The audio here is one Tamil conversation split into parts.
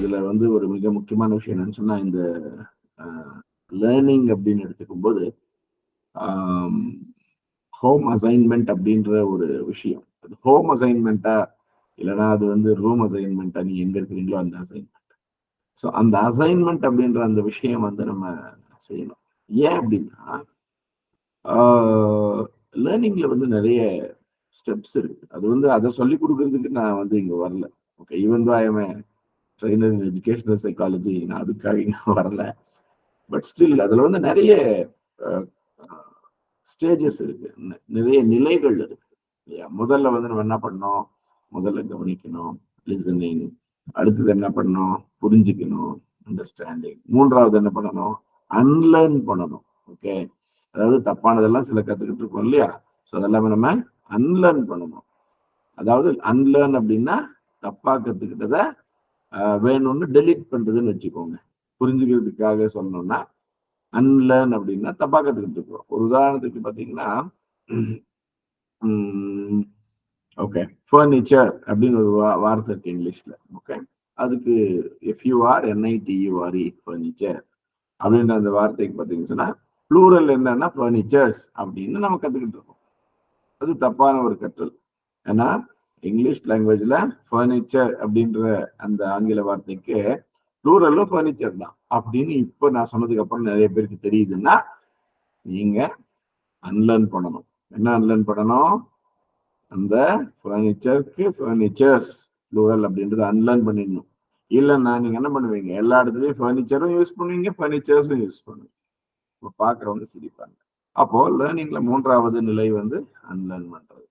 இதுல வந்து ஒரு மிக முக்கியமான விஷயம் என்னன்னு சொன்னா, இந்த லேர்னிங் அப்படின்னு எடுத்துக்கும் போது ஹோம் அசைன்மெண்ட் அப்படின்ற ஒரு விஷயம். அது ஹோம் அசைன்மெண்ட்டா இல்லைன்னா அது வந்து ரூம் அசைன்மெண்ட்டா, நீ எங்க இருக்கிறீங்களோ அந்த அசைன்மெண்ட். ஸோ அந்த அசைன்மெண்ட் அப்படின்ற அந்த விஷயம் வந்து நம்ம செய்யணும். ஏன் அப்படின்னா லேர்னிங்ல வந்து நிறைய ஸ்டெப்ஸ் இருக்கு. அது வந்து அதை சொல்லி கொடுக்கறதுக்கு நான் வந்து இங்க வரல. Okay, even though I am trainer in educational psychology, நான் அதுக்காக இங்க வரல. பட் ஸ்டில் அதுல வந்து நிறைய ஸ்டேஜஸ் இருக்கு, நிறைய நிலைகள் இருக்கு இல்லையா? முதல்ல வந்து நம்ம என்ன பண்ணோம், முதல்ல கவனிக்கணும், லிசனிங். அடுத்தது என்ன பண்ணணும், புரிஞ்சுக்கணும், அண்டர்ஸ்டாண்டிங். மூன்றாவது என்ன பண்ணணும், அன்லேர்ன் பண்ணணும். ஓகே, அதாவது தப்பானதெல்லாம் சில கத்துக்கிட்டு இருக்கோம் இல்லையா? ஸோ அதெல்லாமே நம்ம அன்லேர்ன் பண்ணணும். அதாவது அன்லேர்ன் அப்படின்னா தப்பா கத்துக்கிட்டத வேணும்னு டெலீட் பண்றதுன்னு வச்சுக்கோங்க. புரிஞ்சுக்கிறதுக்காக சொன்னோம்னா அன்லேர்ன் அப்படின்னா தப்பா கத்துக்கிட்டு இருக்கோம். ஒரு உதாரணத்துக்கு பாத்தீங்கன்னா, ஓகே, ஃபர்னிச்சர் அப்படின்னு ஒரு வார்த்தை இருக்கு இங்கிலீஷ்ல. ஓகே, அதுக்கு FUR NITURE ஃபர்னிச்சர் அப்படின்ற அந்த வார்த்தைக்கு பார்த்தீங்கன்னு சொன்னா ப்ளூரல் என்னன்னா ஃபர்னிச்சர்ஸ் அப்படின்னு நம்ம கத்துக்கிட்டு இருக்கோம். அது தப்பான ஒரு கற்றல். ஏன்னா இங்கிலீஷ் லாங்குவேஜ்ல ஃபர்னிச்சர் அப்படின்ற அந்த ஆங்கில வார்த்தைக்கு ப்ளூரலும் ஃபர்னிச்சர் தான் அப்படின்னு இப்ப நான் சொன்னதுக்கு அப்புறம் நிறைய பேருக்கு தெரியுதுன்னா, நீங்க அன்லேர்ன் பண்ணணும். என்ன அன்லேர்ன் பண்ணணும், அந்த ஃபர்னிச்சருக்கு ஃபர்னிச்சர்ஸ் ப்ளூரல் அப்படின்றது அன்லேர்ன் பண்ணிடணும். இல்லைன்னா நீங்க என்ன பண்ணுவீங்க, எல்லா இடத்துலயும் ஃபர்னிச்சரும் யூஸ் பண்ணுவீங்க, ஃபர்னிச்சர்ஸும் யூஸ் பண்ணுவீங்க. இப்போ பார்க்குறவங்க சிரிப்பாங்க. அப்போ லேர்னிங்ல மூன்றாவது நிலை வந்து அன்லேர்ன் பண்றது.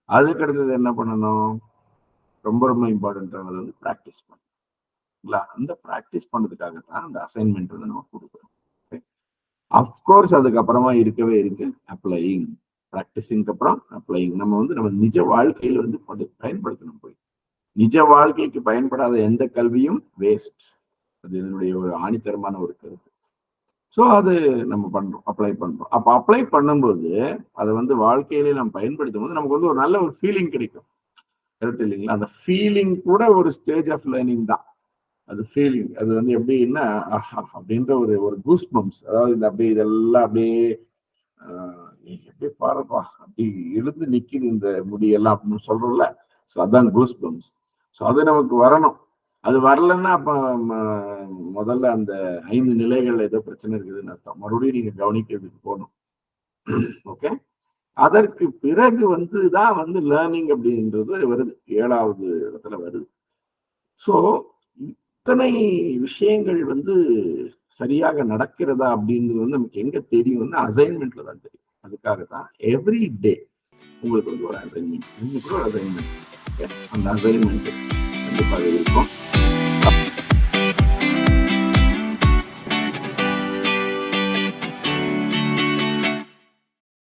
அதுக்கு அடுத்தது என்ன பண்ணணும், ரொம்ப ரொம்ப இம்பார்ட்டன்டானது வந்து ப்ராக்டிஸ் பண்ணணும். அந்த ப்ராக்டிஸ் பண்ணதுக்காக தான் அந்த அசைன்மெண்ட் வந்து நம்ம கொடுக்குறோம். அஃப்கோர்ஸ் அதுக்கப்புறமா இருக்கவே இருக்கு அப்ளையிங். ப்ராக்டிஸிங்க்கு அப்புறம் அப்ளையிங். நம்ம வந்து நம்ம நிஜ வாழ்க்கையில வந்து பயன்படுத்தணும். போய் நிஜ வாழ்க்கைக்கு பயன்படாத எந்த கல்வியும் வேஸ்ட். அது என்னுடைய ஒரு ஆணித்தரமான ஒரு கருத்து. ஸோ அது நம்ம பண்றோம், அப்ளை பண்றோம். அப்போ அப்ளை பண்ணும்போது அதை வந்து வாழ்க்கையிலே நம்ம பயன்படுத்தும் போது நமக்கு வந்து ஒரு நல்ல ஒரு ஃபீலிங் கிடைக்கும். கரெக்ட் இல்லைங்களா? அந்த ஃபீலிங் கூட ஒரு ஸ்டேஜ் ஆஃப் லேர்னிங் தான். அது ஃபீலிங், அது வந்து எப்படின்னா அப்படின்ற ஒரு ஒரு கூஸ் பம்ப்ஸ். அதாவது இந்த அப்படியே இதெல்லாம் அப்படியே அப்படியே பாருப்பா அப்படி எழுந்து நிக்குது இந்த முடியெல்லாம் அப்படின்னு சொல்றோம்ல. ஸோ அதான் கூஸ் பம்ப்ஸ். ஸோ அது நமக்கு வரணும். அது வரலன்னா அப்ப முதல்ல அந்த 5 நிலைகள் ஏதோ பிரச்சனை இருக்குதுன்னு அர்த்தம். மறுபடியும் நீங்க கவனிக்கிறதுக்கு போகணும். ஓகே, அதற்கு பிறகு தான் வந்து லேர்னிங் அப்படின்றது வருது, 7வது இடத்துல வருது. ஸோ இத்தனை விஷயங்கள் வந்து சரியாக நடக்கிறதா அப்படின்றது வந்து நமக்கு எங்க தெரியும்னா அசைன்மெண்ட்ல தான் தெரியும். அதுக்காக தான் எவ்ரி டே உங்களுக்கு வந்து ஒரு அசைன்மெண்ட், இன்னைக்கு ஒரு அசைன்மெண்ட். அந்த அசைன்மெண்ட் கண்டிப்பாக இருக்கும்.